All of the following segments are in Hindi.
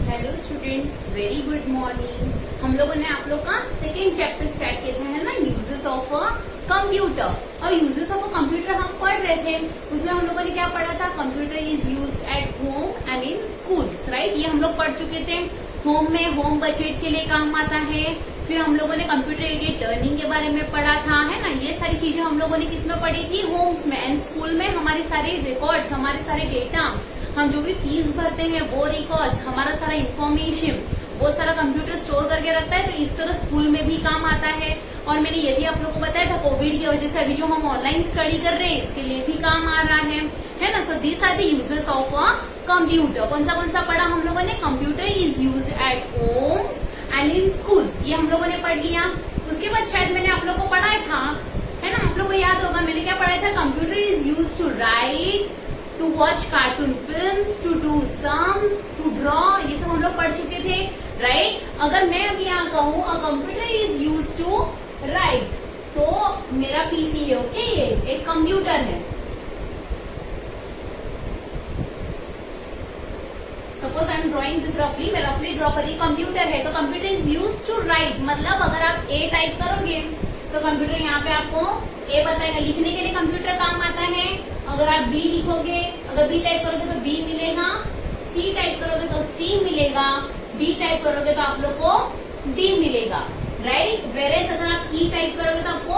Hello students, very good morning. हम लोगों ने आप लोग का सेकेंड चैप्टर स्टार्ट किया था, है ना, यूजेस ऑफ अ कंप्यूटर। और यूजेस ऑफ अ कंप्यूटर हम पढ़ रहे थे। उसमें हम लोगों ने क्या पढ़ा था? Computer is used at home and in schools, right. ये हम लोग पढ़ चुके थे। होम में होम बजट के लिए काम आता है। फिर हम लोगों ने कंप्यूटर एडेड लर्निंग के बारे में पढ़ा था, है ना। ये सारी चीजें हम लोगों ने किसमें पढ़ी थी? होम्स में। एंड स्कूल में हमारे सारे रिकॉर्ड्स, हमारे सारे डेटा, हम जो भी फीस भरते हैं वो रिकॉर्ड्स, हमारा सारा इंफॉर्मेशन, वो सारा कंप्यूटर स्टोर करके रखता है। तो इस तरह स्कूल में भी काम आता है। और मैंने ये भी आप लोगों को बताया था, कोविड की वजह से अभी जो हम ऑनलाइन स्टडी कर रहे हैं इसके लिए भी काम आ रहा है ना। So this are the uses of a computer. कौन सा पढ़ा हम लोगों ने? Computer is used at homes and in schools, ये हम लोगों ने पढ़ लिया। उसके बाद शायद मैंने आप लोगों को पढ़ाया था, है ना, आप लोगों को याद होगा मैंने क्या पढ़ाया था? Computer is used to write, to watch cartoon films, to do sums, to draw, ये सब हम लोग पढ़ चुके थे, राइट। अगर मैं अभी यहाँ कहूँ a computer is use to write, तो मेरा पीसी है, ओके, ये एक कंप्यूटर है। Suppose I am drawing this रफली, मैं रफली ड्रॉ कर रही, कंप्यूटर है। तो computer is use to write, मतलब अगर आप ए टाइप करोगे तो कंप्यूटर यहाँ पे आपको ए बताएगा। लिखने के लिए कंप्यूटर काम आता है। अगर आप बी लिखोगे, अगर बी टाइप करोगे तो बी मिलेगा, सी टाइप करोगे तो सी मिलेगा, डी टाइप करोगे तो आप लोग को डी मिलेगा, राइट। वेरेस अगर आप ई टाइप करोगे तो आपको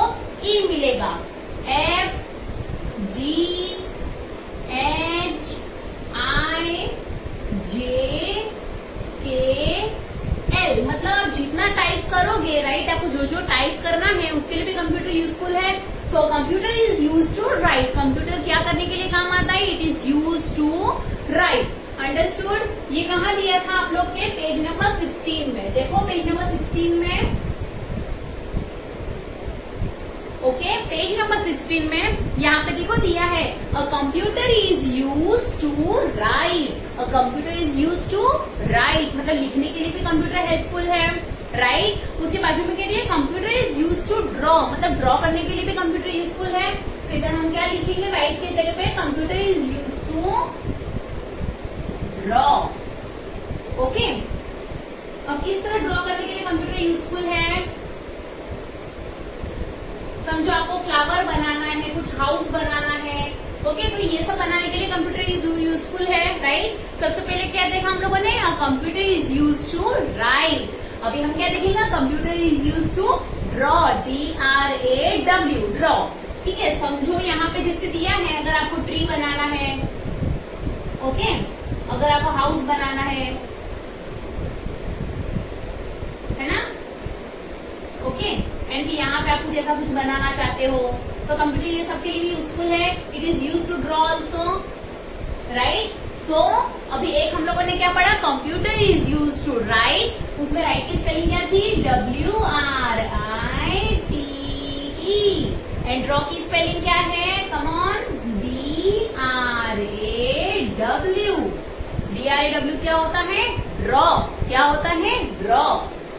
ई मिलेगा। एफ, जी, एच, आई, जे, के, एल, मतलब आप जितना टाइप करोगे, राइट, आपको जो जो टाइप करना है उसके लिए भी कंप्यूटर यूजफुल है। So computer is use to write. Computer क्या करने के लिए काम आता है? It is use to write. Understood. ये कहाँ दिया था आप लोग के? पेज नंबर 16 में। देखो पेज नंबर 16 में, ओके, पेज नंबर 16 में यहाँ पे देखो दिया है, a computer is use to write. A computer is use to write, मतलब लिखने के लिए भी कंप्यूटर हेल्पफुल है, राइट। उसके बाजू में क्या दिया? Computer is use to draw, मतलब ड्रॉ करने के लिए भी कंप्यूटर यूजफुल है। तो इधर हम क्या लिखेंगे? राइट की जगह पे computer is use to draw, okay. अब किस तरह ड्रॉ करने के लिए कंप्यूटर यूजफुल है? समझो आपको फ्लावर बनाना है, कुछ हाउस बनाना है, ओके, तो ये सब बनाने के लिए कंप्यूटर इज यूजफुल है, राइट। सबसे पहले क्या देखा हम लोगों ने? Computer is use to write. अभी हम क्या देखेंगे? Computer is use to draw, DRAW, draw, ठीक है। समझो यहाँ पे जिससे दिया है, अगर आपको ट्री बनाना है, ओके, अगर आपको हाउस बनाना है ना, ओके, एंड फिर यहाँ पे आप कुछ ऐसा कुछ बनाना चाहते हो तो कंप्यूटर ये सबके लिए यूजफुल है। It is use to draw also, right. So अभी एक हम लोगों ने क्या पढ़ा? Computer is use to write. उसमें राइट की स्पेलिंग क्या थी? WRITE। एंड ड्रॉ की स्पेलिंग क्या है? कम ऑन, DRAW क्या होता है? ड्रॉ। क्या होता है? ड्रॉ।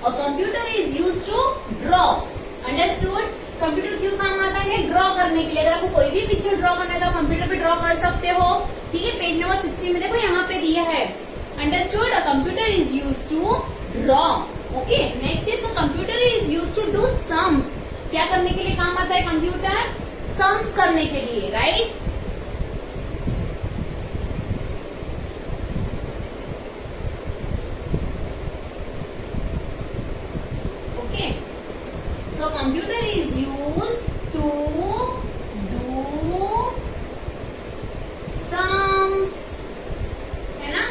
और computer is use to draw, understood. Computer क्यों काम आता है? ड्रॉ करने के लिए। अगर आपको कोई भी पिक्चर ड्रॉ करना है तो कंप्यूटर पे ड्रॉ कर सकते हो, ठीक है। पेज नंबर 16 में देखो यहाँ पे दिया है, understood. Computer is use to draw, okay. Next is computer is use to do sums. क्या करने के लिए काम आता है कंप्यूटर? सम्स करने के लिए, right. So computer is used to do sums, है ना,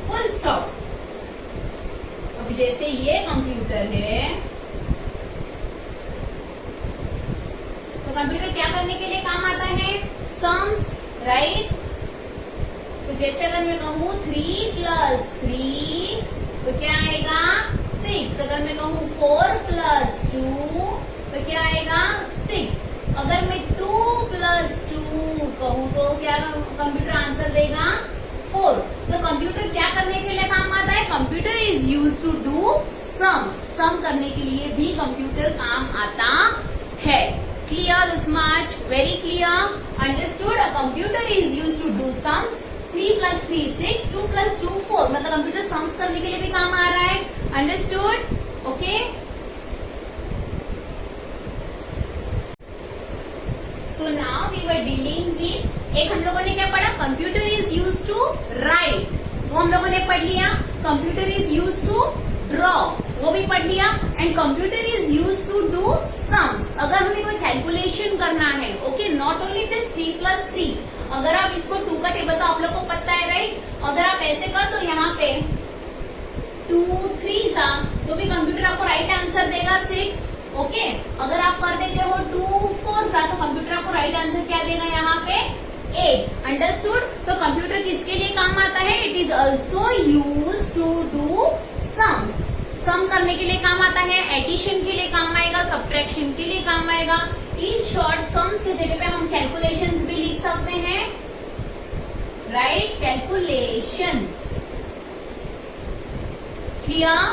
full stop। अब जैसे ये कंप्यूटर है, तो कंप्यूटर क्या करने के लिए काम आता है? Sums, right. तो जैसे अगर मैं कहूँ 3 + 3 तो क्या आएगा? 6। अगर मैं कहूँ 4 + 2 तो क्या आएगा? 6। अगर मैं 2 + 2 कहूँ तो क्या कंप्यूटर आंसर देगा? 4। तो कंप्यूटर क्या करने के लिए काम आता है? Computer is use to do sum. Sum करने के लिए भी कंप्यूटर काम आता है। Clear this much? Very clear? Understood? A computer is used to do sums. 3 + 3 6, 2 + 2 4, मतलब कंप्यूटर सम्स करने के लिए भी काम आ रहा है. Understood? Okay. So now we were dealing with, एक हम लोगों ने क्या पढ़ा, computer is use to write, वो हम लोगों ने पढ़ लिया. Computer is use to draw, वो भी पढ़ लिया. And computer is use to do sums, अगर हमें कोई कैलकुलेशन करना है. ओके, नॉट ओनली दिस 3 + 3, अगर आप इसको 2 का टेबल तो आप लोग को पता है, राइट. अगर आप ऐसे कर दो यहाँ पे 2 3 का, तो भी कंप्यूटर आपको राइट आंसर देगा 6. ओके, अगर आप कर देते हो 2 4 का, तो कंप्यूटर आपको राइट आंसर क्या देगा यहाँ पे 8. अंडरस्टूड? तो कंप्यूटर किसके लिए काम आता है? It is also use to do sums, sum करने के लिए काम आता है, एडिशन के लिए काम आएगा, सब्ट्रैक्शन के लिए काम आएगा. इन शॉर्ट सम्स की जगह पे हम कैलकुलेशंस भी लिख सकते हैं, right. Calculations. Clear?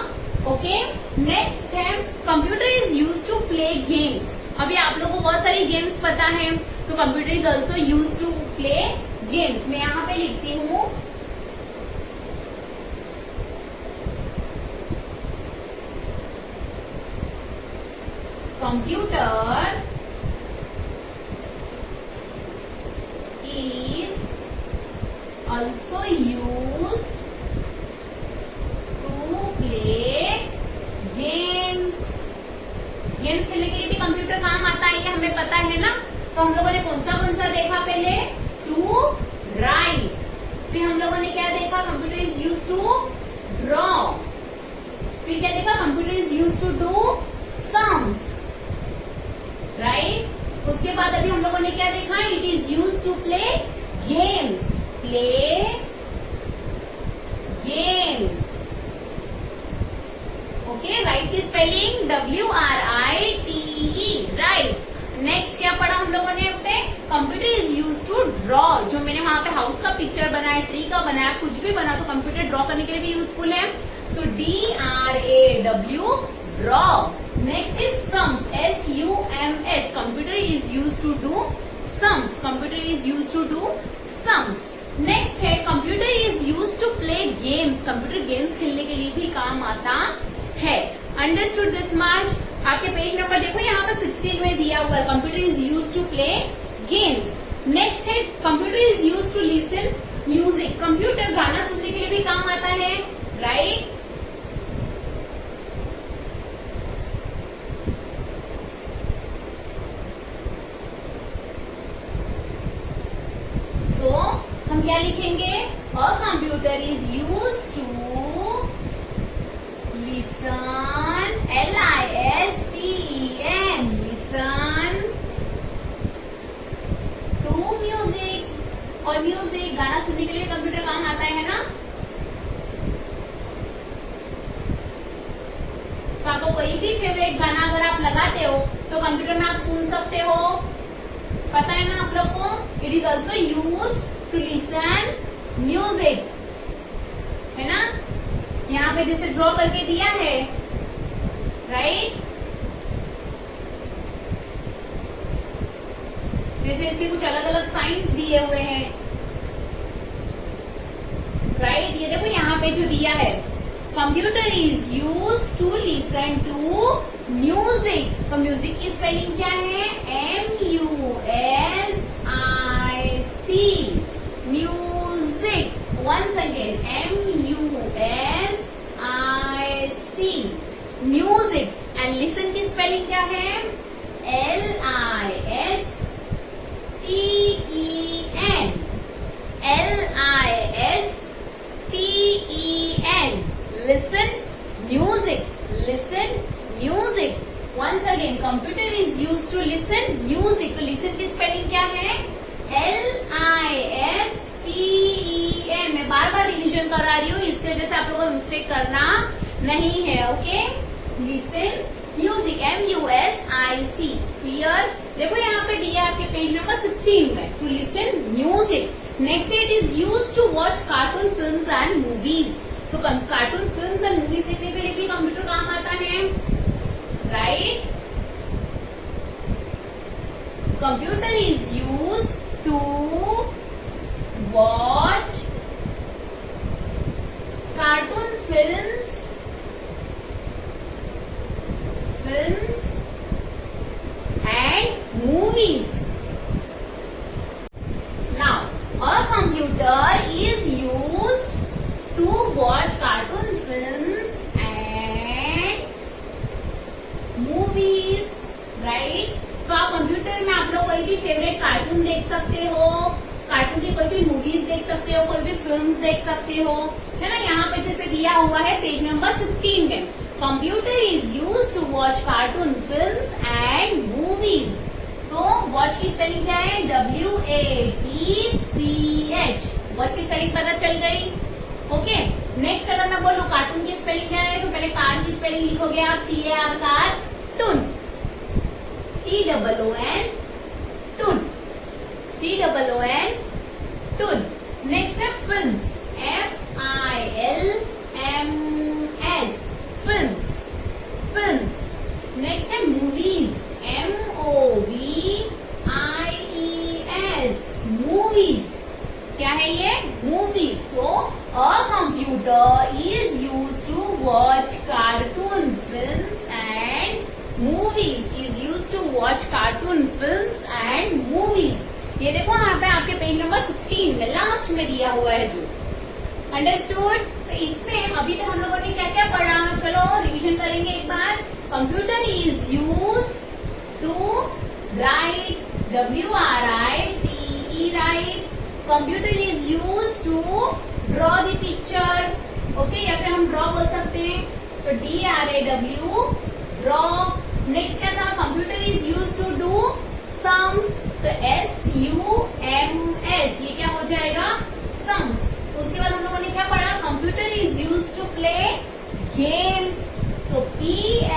Okay. Next है computer is use to play games. अभी आप लोगों को बहुत सारी गेम्स पता है, तो computer is also use to play games. मैं यहाँ पे लिखती हूँ computer is also used to play games. Games खेलने के लिए भी कंप्यूटर काम आता है, ये हमें पता है ना. तो हम लोगों ने कौन सा देखा पहले? To write. फिर हम लोगों ने क्या देखा? Computer is use to draw. फिर क्या देखा? Computer is use to do sums, right. उसके बाद अभी हम लोगों ने क्या देखा? It is use to play games. Play games. Okay, right की स्पेलिंग WRITE, राइट. नेक्स्ट क्या पढ़ा हम लोगों ने? पे computer is use to draw. जो मैंने वहां पे हाउस का पिक्चर बनाया, ट्री का बनाया, कुछ भी बना, तो कंप्यूटर ड्रॉ करने के लिए भी यूजफुल है. So DRAW, draw. Next is sums, SUMS. Computer is use to do sums. Computer is use to do sums. Next है computer is use to play games. Computer games खेलने के लिए भी काम आता है. Understood this much? आपके पेज नंबर देखो यहाँ पर 16 में दिया हुआ है, computer is use to play games. Next है computer is use to listen music. Computer गाना सुनने के लिए भी काम आता है, राइट. सो हम क्या लिखेंगे? A computer is use to listen, LISTEN, listen to music. और म्यूजिक गाना सुनने के लिए कंप्यूटर काम आता है ना. तो आपको कोई भी फेवरेट गाना अगर आप लगाते हो तो कंप्यूटर में आप सुन सकते हो, पता है ना आप लोग को. It is also use to listen music, है ना. यहाँ पे जैसे ड्रॉ करके दिया है, राइट. जैसे इसके कुछ अलग अलग साइंस दिए हुए हैं, राइट. ये देखो यहाँ पे जो दिया है, computer is use to listen to music. So music की स्पेलिंग क्या है? MUSIC. Music. Once again MUSIC. Music. And listen की स्पेलिंग क्या है? LISTEN. LISTEN. Listen music. Listen music. Once again, computer is used to listen music. तो listen की स्पेलिंग क्या है? LISTEN. मैं बार बार रिविजन करा रही हूँ, इसकी वजह से आप लोगों को मिस्टेक करना नहीं है. Okay. Listen music, MUSIC. Clear? देखो यहाँ पे दिया आपके पेज नंबर 16 में, to listen music. Next it is use to watch cartoon films and movies. तो कार्टून फिल्म्स एंड मूवीज देखने के लिए भी कंप्यूटर काम आता है, right. Computer is use to watch films and movies. Now, a computer is used to watch cartoon films and movies, right? तो आप कंप्यूटर में आप लोग कोई भी फेवरेट कार्टून देख सकते हो, कार्टून की कोई भी मूवीज देख सकते हो, कोई भी फिल्म्स देख सकते हो, है ना। यहाँ पे जैसे दिया हुआ है पेज नंबर 16 में, computer is use to watch cartoon films and movies. तो वॉच की स्पेलिंग क्या है? WATCH। वॉच की स्पेलिंग पता चल गई। ओके, नेक्स्ट अगर मैं बोलूं कार्टून की स्पेलिंग क्या है, तो पहले कार की स्पेलिंग लिखोगे आप CAR, cartoon, TOON, toon, TOON, toon. Next है films, FILMS, films, films. Next है मूवीज, MOVIES, मूवीज। क्या है ये? Movies. So a computer is use to watch cartoon films and movies, is use to watch cartoon films and movies. ये देखो यहाँ पे आपके पेज नंबर 16 में लास्ट में दिया हुआ है जो। अंडरस्टूड? तो इसमें अभी तक हम लोगों ने क्या क्या पढ़ा, चलो रिवीजन करेंगे एक बार। Computer is use to write, WRITE, write. Computer is use to draw the picture, okay, या फिर हम ड्रॉ बोल सकते हैं, तो DRAW, ड्रॉ। नेक्स्ट क्या था? Computer is use to do sums, तो SUMS, ये क्या हो जाएगा? सम्स। उसके बाद हम लोगों ने क्या पढ़ा? Computer is use to play games, तो PLAYGAMES,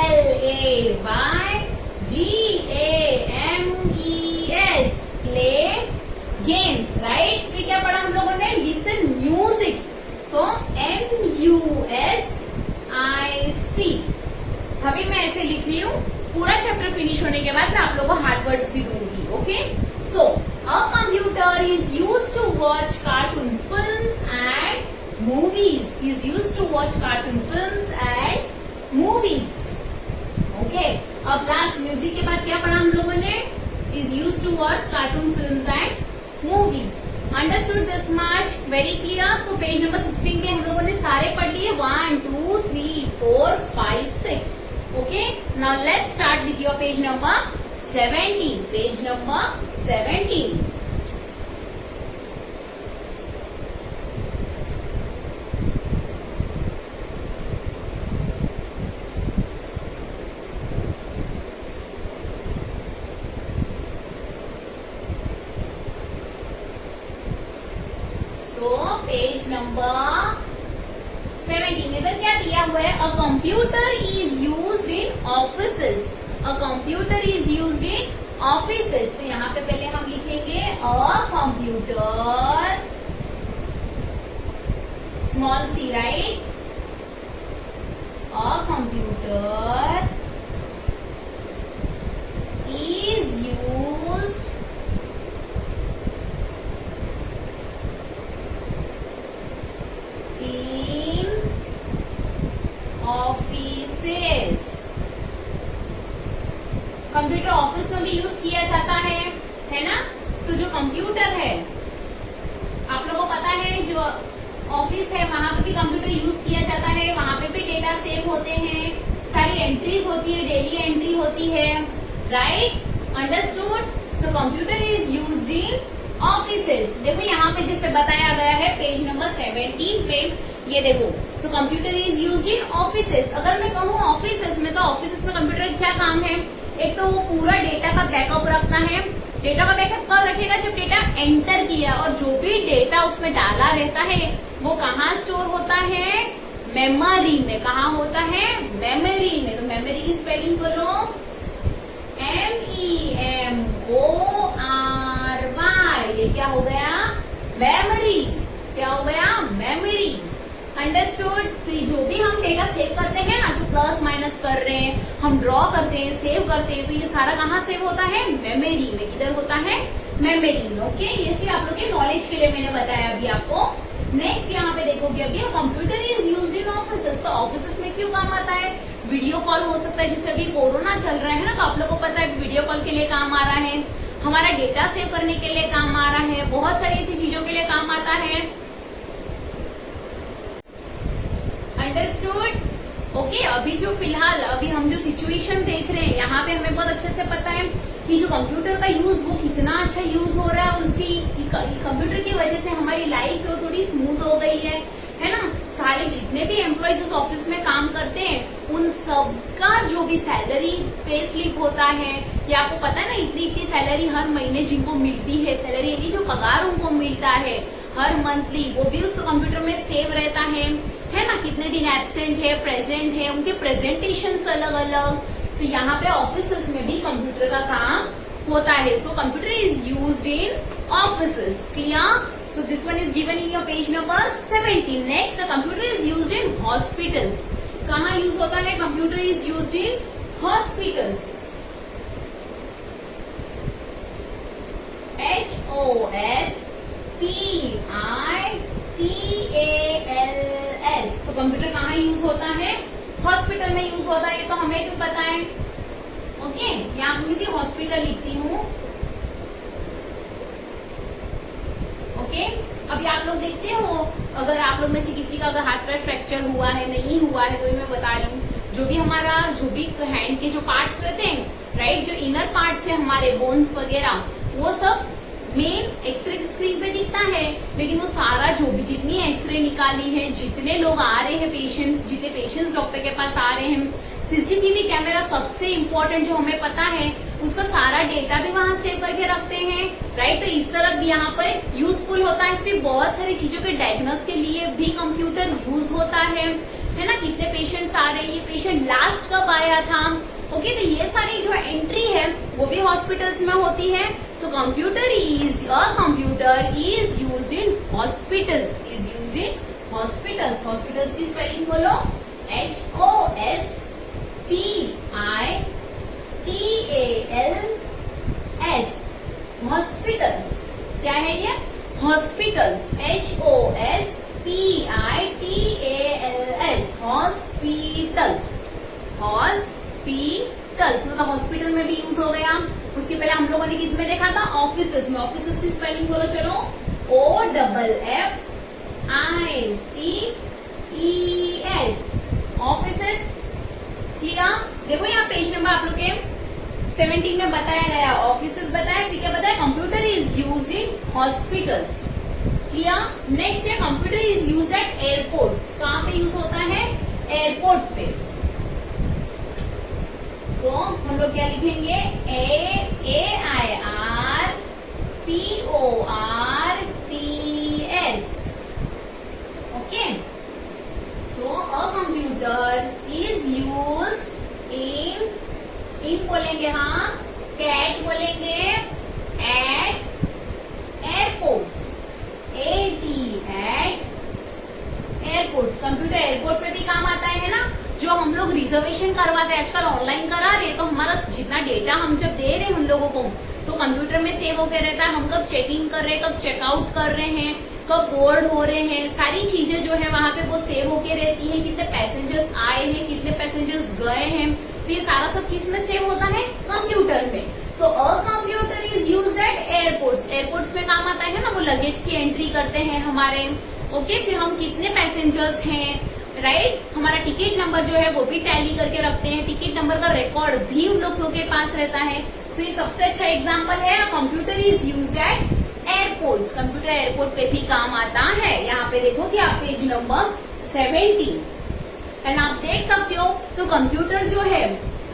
प्ले गेम्स, राइट। फिर क्या पढ़ा हम लोगों ने? लिसन म्यूजिक, तो MUSIC। अभी मैं ऐसे लिख रही हूँ, पूरा चैप्टर फिनिश होने के बाद मैं आप लोगों को हार्ड वर्ड्स भी दूंगी, okay. So a computer is use to watch cartoon films and movies, is use to watch cartoon films and movies, okay. अब लास्ट म्यूजिक के बाद क्या पढ़ा हम लोगों ने? Is use to watch cartoon films and movies. Understood this much? Very clear? So page number 16 के हम लोगों ने सारे पढ़ लिए, 1 2 3 4 5 6, okay. Now let's start with your page number 17, page number 17। Page number 17 इधर क्या दिया हुआ है? A computer is used in offices, a computer is used in offices. तो यहाँ पे पहले हम लिखेंगे a computer, small C, right. A computer is used in offices, computer office में भी यूज किया जाता है ना। तो जो कंप्यूटर है, आप लोगों को पता है, जो ऑफिस है वहां पे भी कंप्यूटर यूज किया जाता है, वहां पे भी डेटा सेव होते हैं, सारी एंट्रीज होती है, डेली एंट्री होती है, right. Understood? So computer is used in offices. देखो यहाँ पे जैसे बताया गया है पेज नंबर 17 पे, ये देखो। सो computer is used in offices. अगर मैं कहूँ ऑफिसेस में, तो ऑफिसेस में कंप्यूटर क्या काम है? एक तो वो पूरा डेटा का बैकअप रखता है। डेटा का बैकअप कब रखेगा? जब डेटा एंटर किया, और जो भी डेटा उसमें डाला रहता है वो कहाँ स्टोर होता है? मेमोरी में। कहाँ होता है? मेमोरी में। तो मेमोरी की स्पेलिंग बोलो, MEMORY। ये क्या हो गया? मेमोरी। क्या हो गया? मेमोरी। अंडरस्टूड? तो जो भी हम डेटा सेव करते हैं ना, जो प्लस माइनस कर रहे हैं, हम ड्रॉ करते हैं, सेव करते हैं, तो ये सारा कहाँ सेव होता है? मेमोरी में। किधर होता है? मेमोरी में, ओके। ये सिर्फ आप लोग के नॉलेज के लिए मैंने बताया अभी आपको। नेक्स्ट यहाँ पे देखोगे, अभी computer is used in offices. क्यों काम आता है? वीडियो कॉल हो सकता है, जैसे अभी कोरोना चल रहा है ना, तो आप लोगों को पता है वीडियो कॉल के लिए काम आ रहा है, हमारा डेटा सेव करने के लिए काम आ रहा है, बहुत सारी ऐसी चीजों के लिए काम आता है। अंडरस्टूड? ओके, अभी जो फिलहाल अभी हम जो सिचुएशन देख रहे हैं, यहाँ पे हमें बहुत अच्छे से पता है कि जो कंप्यूटर का यूज वो कितना अच्छा यूज हो रहा है, उसकी कंप्यूटर की वजह से हमारी लाइफ तो थोड़ी स्मूथ हो गई है ना। सारे जितने भी एम्प्लॉयज उस ऑफिस में काम करते हैं, उन सबका जो भी सैलरी पे स्लिप होता है, या आपको पता है ना इतनी सैलरी हर महीने जिनको मिलती है, सैलरी यानी जो पगार उनको मिलता है हर मंथली, वो भी उस कंप्यूटर में सेव रहता है ना। कितने दिन एब्सेंट है, प्रेजेंट है, उनके प्रेजेंटेशन अलग अलग। तो यहाँ पे ऑफिस में भी कंप्यूटर का काम होता है। So computer is used in offices. Clear? So this one is given in your page number 17. Next, a computer is used in hospitals. कहाँ यूज होता है? Computer is used in hospitals. HOSPITALS। तो कंप्यूटर कहाँ यूज होता है? हॉस्पिटल में यूज होता है, तो हमें भी पता है। ओके, यहाँ मैं किसी हॉस्पिटल लिखती हूँ। ओके, अभी आप लोग देखते हो, अगर आप लोग में से किसी का अगर हाथ पैर फ्रैक्चर हुआ है, नहीं हुआ है, तो मैं बता रही हूँ, जो भी हैंड के जो पार्ट्स रहते हैं, राइट, जो इनर पार्ट्स है हमारे बोन्स वगैरह, वो सब मेन एक्सरे स्क्रीन पे दिखता है, लेकिन वो सारा जो भी जितनी एक्सरे निकाली है, जितने लोग आ रहे हैं पेशेंट्स, जितने पेशेंट्स डॉक्टर के पास आ रहे हैं, सीसीटीवी कैमरा सबसे इम्पोर्टेंट जो हमें पता है, उसका सारा डेटा भी वहां सेव करके रखते हैं, राइट। तो इस तरफ भी यहाँ पर यूजफुल होता है। फिर बहुत सारी चीजों के डायग्नोस के लिए भी कंप्यूटर यूज होता है ना। कितने पेशेंट्स आ रहे हैं, ये पेशेंट लास्ट कब आया था, ओके। तो ये सारी जो एंट्री है वो भी हॉस्पिटल्स में होती है। So computer is used in hospitals, hospitals की स्पेलिंग बोलो, HOSPITALS, हॉस्पिटल्स। क्या है ये? हॉस्पिटल्स, HOSPITALS, हॉस्पिटल्स, मतलब हॉस्पिटल में भी यूज हो गया। उसके पहले हम लोगों ने किस में देखा था? ऑफिसेस में। ऑफिसेस की स्पेलिंग बोलो, चलो, OFFICES, ऑफिसेस। क्लियर? देखो यहाँ पेज नंबर आप लोग के 17 में बताया गया, ऑफिसेस बताया, ठीक है, बताया computer is used in hospitals. Clear? Next है computer is used at airports. कहाँ पे यूज होता है? एयरपोर्ट पे। तो हम लोग क्या लिखेंगे? AIRPORTS। Okay, so a computer is used इन बोलेंगे, हाँ, कैट बोलेंगे, at airports, at airports. Computer airport पे भी काम आता है ना। जो हम लोग रिजर्वेशन करवाते हैं, आजकल ऑनलाइन करा रहे हैं, तो हमारा जितना डेटा हम जब दे रहे हैं उन लोगों को, तो कंप्यूटर में सेव होकर रहता है। हम कब चेकिंग कर रहे हैं, कब चेकआउट कर रहे हैं, कब बोर्ड हो रहे हैं, सारी चीजें जो है वहां पे वो सेव होके रहती है। कितने पैसेंजर्स आए हैं, कितने पैसेंजर्स गए हैं, तो ये सारा सब किस में सेव होता है? कंप्यूटर में। So a computer is used at airports. Airports में काम आता है ना, वो लगेज की एंट्री करते हैं हमारे, ओके। फिर हम कितने पैसेंजर्स हैं, राइट, हमारा टिकट नंबर जो है वो भी टैली करके रखते हैं। टिकट नंबर का रिकॉर्ड भी उन लोगों के पास रहता है। सो ये सबसे अच्छा एग्जाम्पल है, computer is used at airports. Computer airport पे भी काम आता है। यहाँ पे देखो कि आप पेज नंबर 17 एंड आप देख सकते हो, तो कंप्यूटर जो है,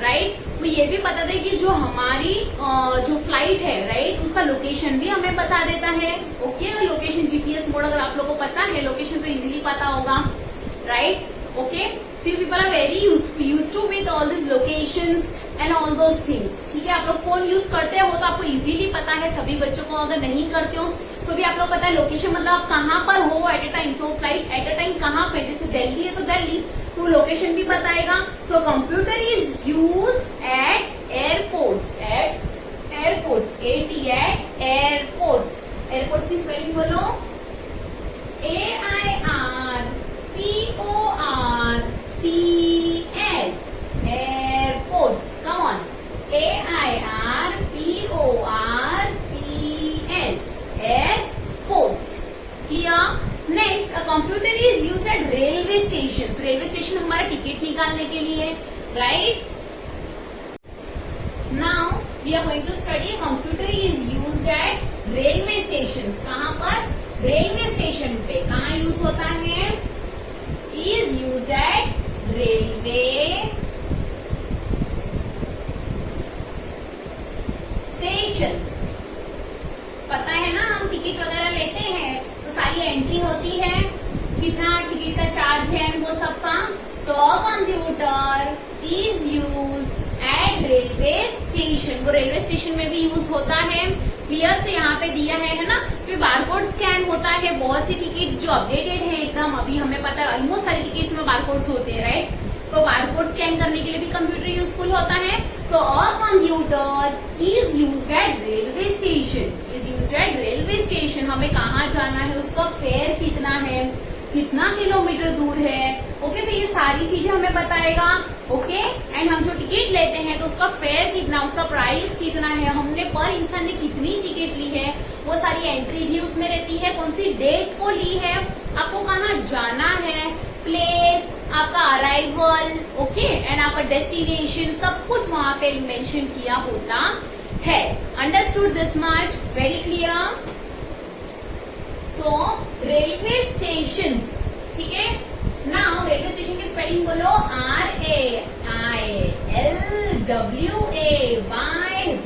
राइट, वो ये भी बता दे कि जो हमारी जो फ्लाइट है, राइट, उसका लोकेशन भी हमें बता देता है। ओके, लोकेशन जीपीएस मोड अगर आप लोगों को पता है, लोकेशन तो इजीली पता होगा, right, okay. So people are very used to with all this locations and all those things. ठीक है, आप लोग फोन यूज करते हो तो आपको इजीली पता है। सभी बच्चों को अगर नहीं करते हो तो भी आप लोग पता है लोकेशन मतलब आप कहाँ पर हो at a time. So flight at a time कहाँ पे, जैसे दिल्ली है तो दिल्ली, तो लोकेशन भी बताएगा। So computer is used at airports, airports की स्पेलिंग बोलो, AIRPORTS। रेलवे स्टेशन हमारा टिकट निकालने के लिए, right. Now we are going to study computer is used at railway station. कहाँ पर? रेलवे स्टेशन पे। कहाँ यूज होता है? Is used at railway station. पता है ना, हम टिकट वगैरह लेते हैं तो सारी एंट्री होती है, कितना टिकट का चार्ज है, वो सब का। सो computer is used at railway station. वो रेलवे स्टेशन में भी यूज होता है। क्लियर से यहाँ पे दिया है ना। फिर बारकोड स्कैन होता है। बहुत सी टिकट जो अपडेटेड है एकदम, अभी हमें पता है ऑलमोस्ट सारी टिकट्स में बारकोड्स होते हैं, राइट। तो बारकोड स्कैन करने के लिए भी कंप्यूटर यूजफुल होता है। So a computer is used at railway station. Is used at railway station. हमें कहाँ जाना है, उसका फेयर कितना है, कितना किलोमीटर दूर है, ओके। तो ये सारी चीजें हमें बताएगा, ओके। एंड हम जो टिकट लेते हैं तो उसका फेयर कितना, उसका प्राइस कितना है, हमने पर इंसान ने कितनी टिकट ली है, वो सारी एंट्री भी उसमें रहती है। कौन सी डेट को ली है, आपको कहाँ जाना है, प्लेस, आपका अराइवल, ओके, एंड आपका डेस्टिनेशन, सब कुछ वहां पे मेंशन किया होता है। Understood this much? Very clear. So railway station, ठीक है। नाउ रेलवे स्टेशन की स्पेलिंग बोलो, RAILWAY,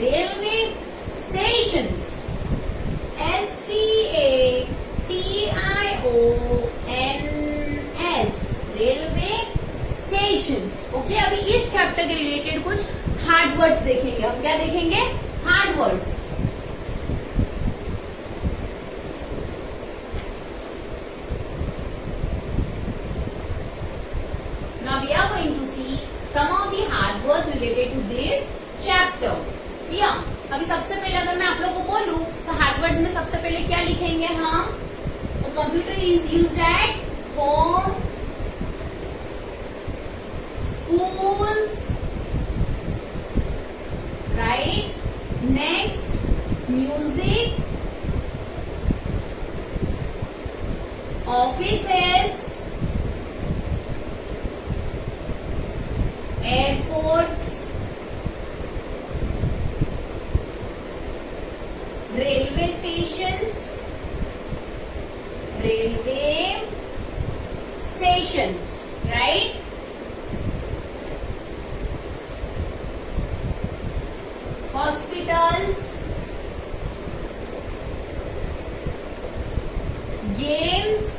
railway station. STATIONS, railway station, okay. अभी इस चैप्टर के रिलेटेड कुछ हार्ड वर्ड्स देखेंगे। हम क्या देखेंगे? Hard words. Now we are going to see some of the hard words related to this chapter. Yeah. अभी सबसे पहले अगर मैं आप लोगों को बोलूं तो हार्ड वर्ड में सबसे पहले क्या लिखेंगे हम? Computer is used at home, schools, right? Next, music, offices, airports, railway stations, right? Hospitals, games.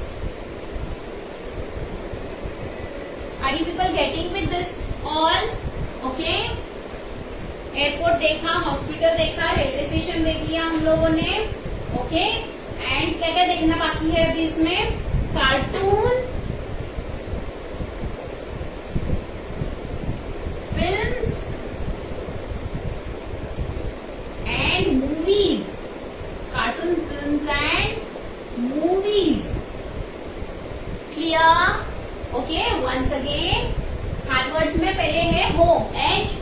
Are you people getting with this all? Okay. Airport देखा, हॉस्पिटल देखा, रेलवे स्टेशन देख लिया हम लोगों ने, ओके। एंड क्या क्या देखना बाकी है अभी इसमें? Cartoon, films and movies. Cartoon, films and movies. Clear? Okay. Once again hard words में पहले है home,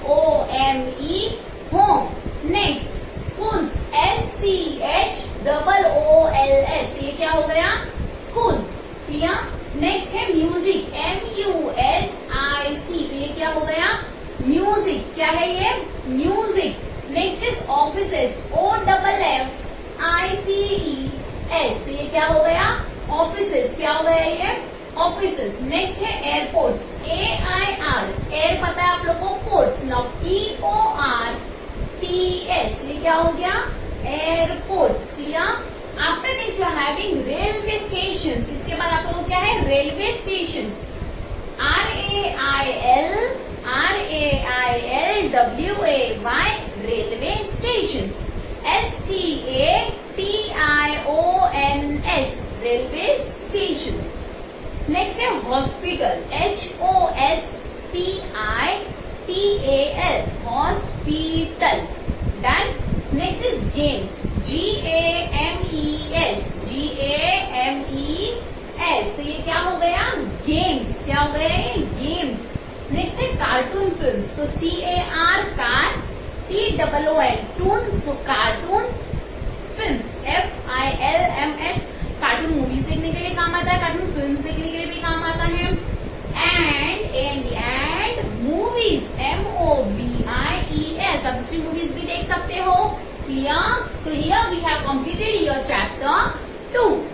HOME, home. Next schools, SCHOOLS, ये क्या हो गया? स्कूल्स। क्लियर? नेक्स्ट है म्यूजिक, MUSIC, ये क्या हो गया? म्यूजिक। क्या है ये? Music. Next is offices, OFFICES, ये क्या हो गया? ऑफिसेस। क्या हो गया ये? ऑफिसेस। नेक्स्ट है एयरपोर्ट्स, AIR, एयर पता है आप लोग को, पोर्ट्स, नाउ PORTS, ये क्या हो गया? Airports. Clear? After this you are having railway station. इसके बाद आप लोगों को क्या है? Railway station, RAILWAY, railway station. STATIONS, railway station. Next है hospital, HOSPITAL, hospital. Done. Next is games, GAMES, तो ये क्या हो गया? गेम्स। क्या हो गया ये? गेम्स। नेक्स्ट है कार्टून फिल्म्स, तो CAR, car, TOON, toon, so cartoon films, FILMS, cartoon movies देखने के लिए काम आता है, कार्टून फिल्म्स देखने के लिए भी काम आता है। Clear? So here we have completed your chapter 2.